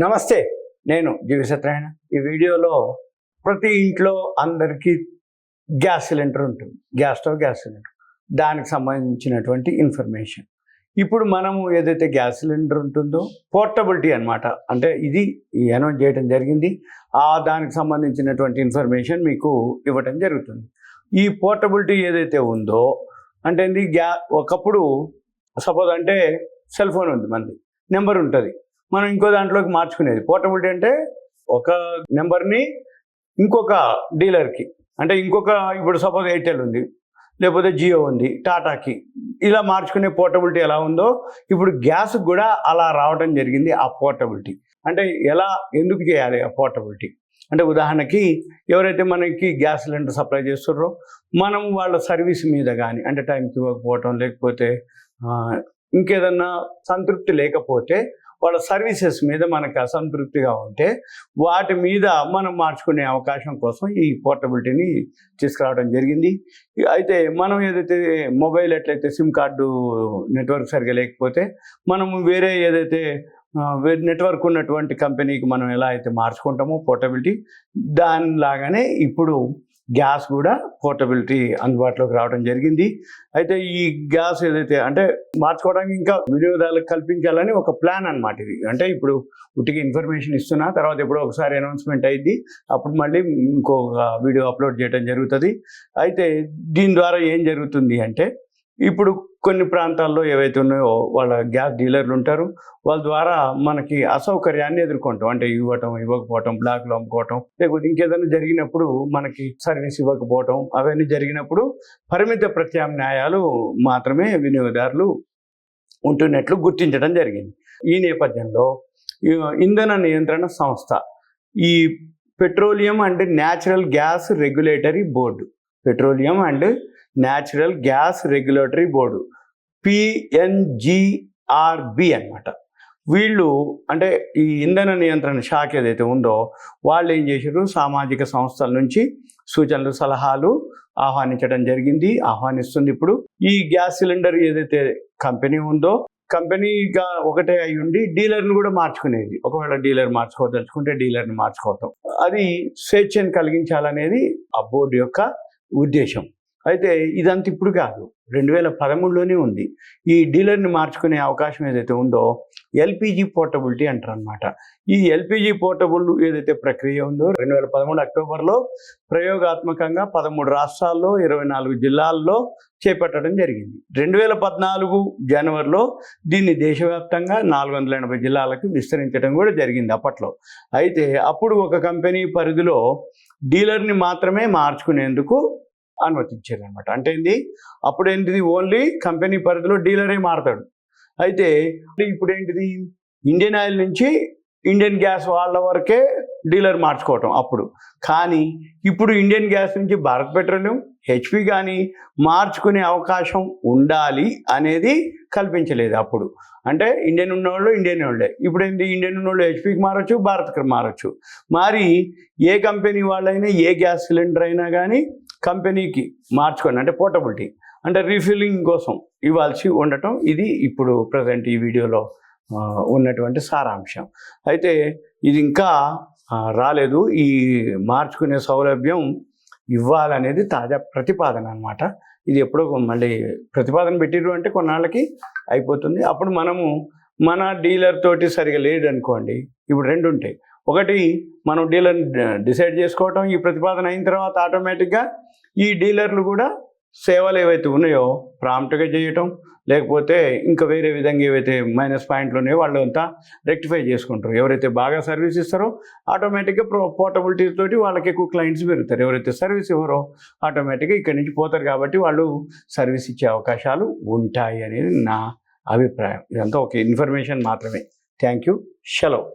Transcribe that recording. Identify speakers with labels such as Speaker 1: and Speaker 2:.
Speaker 1: నమస్తే, నేను జీవి సత్యనారాయణ. ఈ వీడియోలో ప్రతి ఇంట్లో అందరికీ గ్యాస్ సిలిండర్ ఉంటుంది. గ్యాస్ స్టవ్, గ్యాస్ సిలిండర్, దానికి సంబంధించినటువంటి ఇన్ఫర్మేషన్. ఇప్పుడు మనము ఏదైతే గ్యాస్ సిలిండర్ ఉంటుందో పోర్టబిలిటీ అనమాట, అంటే ఇది అనౌన్స్ చేయడం జరిగింది. దానికి సంబంధించినటువంటి ఇన్ఫర్మేషన్ మీకు ఇవ్వటం జరుగుతుంది. ఈ పోర్టబిలిటీ ఏదైతే ఉందో అంటే ఒకప్పుడు సపోజ్ అంటే సెల్ ఫోన్ ఉంది, మనది నెంబర్ ఉంటుంది, మనం ఇంకో దాంట్లోకి మార్చుకునేది. పోర్టబిలిటీ అంటే ఒక నెంబర్ని ఇంకొక డీలర్కి, అంటే ఇప్పుడు సపోజ్ ఎయిర్టెల్ ఉంది, లేకపోతే జియో ఉంది, టాటాకి, ఇలా మార్చుకునే పోర్టబిలిటీ ఎలా ఉందో ఇప్పుడు గ్యాస్కి కూడా అలా రావడం జరిగింది. ఆ పోర్టబిలిటీ అంటే ఎందుకు చేయాలి ఆ పోర్టబిలిటీ అంటే, ఉదాహరణకి ఎవరైతే మనకి గ్యాస్ సిలిండర్ సప్లై చేస్తున్నారో మనం వాళ్ళ సర్వీస్ మీద కానీ, అంటే టైంకి ఇవ్వకపోవటం, లేకపోతే ఇంకేదన్నా సంతృప్తి లేకపోతే వాళ్ళ సర్వీసెస్ మీద మనకు అసంతృప్తిగా ఉంటే వాటి మీద మనం మార్చుకునే అవకాశం కోసం ఈ పోర్టబిలిటీని తీసుకురావడం జరిగింది. అయితే మనం ఏదైతే మొబైల్ ఎట్లయితే సిమ్ కార్డు నెట్వర్క్ సరిగా లేకపోతే మనము వేరే ఏదైతే నెట్వర్క్ ఉన్నటువంటి కంపెనీకి మనం ఎలా అయితే మార్చుకుంటామో పోర్టబిలిటీ, దానిలాగానే ఇప్పుడు గ్యాస్ కూడా పోర్టబిలిటీ అందుబాటులోకి రావడం జరిగింది. అయితే ఈ గ్యాస్ ఏదైతే అంటే మార్చుకోవడానికి ఇంకా వినియోగదారులకు కల్పించాలని ఒక ప్లాన్ అనమాట ఇది. అంటే ఇప్పుడు ఉట్టిగా ఇన్ఫర్మేషన్ ఇస్తున్నా, తర్వాత ఎప్పుడో ఒకసారి అనౌన్స్మెంట్ అయింది, అప్పుడు మళ్ళీ ఇంకొక వీడియో అప్లోడ్ చేయడం జరుగుతుంది. అయితే దీని ద్వారా ఏం జరుగుతుంది అంటే, ఇప్పుడు కొన్ని ప్రాంతాల్లో ఏవైతే ఉన్నాయో వాళ్ళ గ్యాస్ డీలర్లు ఉంటారు, వాళ్ళ ద్వారా మనకి అసౌకర్యాన్ని ఎదుర్కొంటాం. అంటే ఇవ్వకపోవటం, బ్లాక్లో అమ్ముకోవటం, లేకపోతే ఇంకేదైనా జరిగినప్పుడు మనకి సర్వీస్ ఇవ్వకపోవటం, అవన్నీ జరిగినప్పుడు పరిమిత ప్రత్యామ్నాయాలు మాత్రమే వినియోగదారులు ఉంటున్నట్లు గుర్తించడం జరిగింది. ఈ నేపథ్యంలో ఇంధన నియంత్రణ సంస్థ, ఈ petroleum and natural gas regulatory board, petroleum and natural gas regulatory board, PNGRB అన్నమాట. వీళ్ళు అంటే ఈ ఇంధన నియంత్రణ శాఖ ఏదైతే ఉందో వాళ్ళు ఏం చేశారు, సామాజిక సంస్థల నుంచి సూచనలు, సలహాలు ఆహ్వానిస్తుంది. ఇప్పుడు ఈ గ్యాస్ సిలిండర్ ఏదైతే కంపెనీ ఉందో, కంపెనీగా ఒకటే అయి ఉండి డీలర్ని కూడా మార్చుకునేది. ఒకవేళ డీలర్ మార్చుకోదలుచుకుంటే డీలర్ని మార్చుకోవటం, అది స్వేచ్ఛను కలిగించాలనేది ఆ బోర్డు యొక్క ఉద్దేశం. అయితే ఇదంతా ఇప్పుడు కాదు, 2013లోనే ఉంది. ఈ డీలర్ని మార్చుకునే అవకాశం ఏదైతే ఉందో ఎల్పిజి పోర్టబిలిటీ అంటారు అనమాట. ఈ ఎల్పిజి పోర్టబుల్ ఏదైతే ప్రక్రియ ఉందో 2013 అక్టోబర్లో ప్రయోగాత్మకంగా 13 రాష్ట్రాల్లో 24 జిల్లాల్లో చేపట్టడం జరిగింది. 2014 జనవరిలో దీన్ని దేశవ్యాప్తంగా 480 జిల్లాలకు విస్తరించడం కూడా జరిగింది అప్పట్లో. అయితే అప్పుడు ఒక కంపెనీ పరిధిలో డీలర్ని మాత్రమే మార్చుకునేందుకు అనుమతించారు అనమాట. అంటే అప్పుడేంటిది, ఓన్లీ కంపెనీ పరిధిలో డీలరే మారతాడు. అయితే ఇప్పుడు ఏంటిది, ఇండియన్ ఆయిల్ నుంచి ఇండియన్ గ్యాస్ వాళ్ళ వరకే డీలర్ మార్చుకోవటం అప్పుడు. కానీ ఇప్పుడు ఇండియన్ గ్యాస్ నుంచి భారత్ పెట్రోలియం, హెచ్పి కానీ మార్చుకునే అవకాశం ఉండాలి అనేది కల్పించలేదు అప్పుడు. అంటే ఇండియన్ ఉన్నవాళ్ళు ఇండియన్ వాళ్ళే, ఇప్పుడు ఇండియన్ ఉన్నవాళ్ళు హెచ్పికి మారచ్చు, భారత్కి మారచ్చు. మరి ఏ కంపెనీ వాళ్ళైనా ఏ గ్యాస్ సిలిండర్ అయినా కానీ కంపెనీకి మార్చుకోండి, అంటే పోర్టబిలిటీ అంటే రీఫిల్లింగ్ కోసం ఇవ్వాల్సి ఉండటం, ఇది ఇప్పుడు ప్రజెంట్ ఈ వీడియోలో ఉన్నటువంటి సారాంశం. అయితే ఇది ఇంకా రాలేదు, ఈ మార్చుకునే సౌలభ్యం ఇవ్వాలనేది తాజా ప్రతిపాదన అనమాట. ఇది ఎప్పుడో మళ్ళీ ప్రతిపాదన పెట్టిరు అంటే కొన్నాళ్ళకి అయిపోతుంది. అప్పుడు మన డీలర్ తోటి సరిగా లేదనుకోండి, ఇప్పుడు రెండు ఉంటాయి. ఒకటి, మనం డీలర్ని డిసైడ్ చేసుకోవటం, ఈ ప్రతిపాదన అయిన తర్వాత ఆటోమేటిక్గా ఈ డీలర్లు కూడా సేవలు ఏవైతే ఉన్నాయో ప్రాంప్ట్గా చేయటం, లేకపోతే ఇంకా వేరే విధంగా ఏవైతే మైనస్ పాయింట్లు ఉన్నాయో వాళ్ళు అంతా రెక్టిఫై చేసుకుంటారు. ఎవరైతే బాగా సర్వీస్ ఇస్తారో ఆటోమేటిక్గా పోర్టబిలిటీ తోటి వాళ్ళకి ఎక్కువ క్లయింట్స్ పెరుగుతారు. ఎవరైతే సర్వీస్ ఇవ్వరో ఆటోమేటిక్గా ఇక్కడి నుంచి పోతారు. కాబట్టి వాళ్ళు సర్వీస్ ఇచ్చే అవకాశాలు ఉంటాయి అనేది నా అభిప్రాయం. ఇదంతా ఒక ఇన్ఫర్మేషన్ మాత్రమే. Thank you. సెలవు.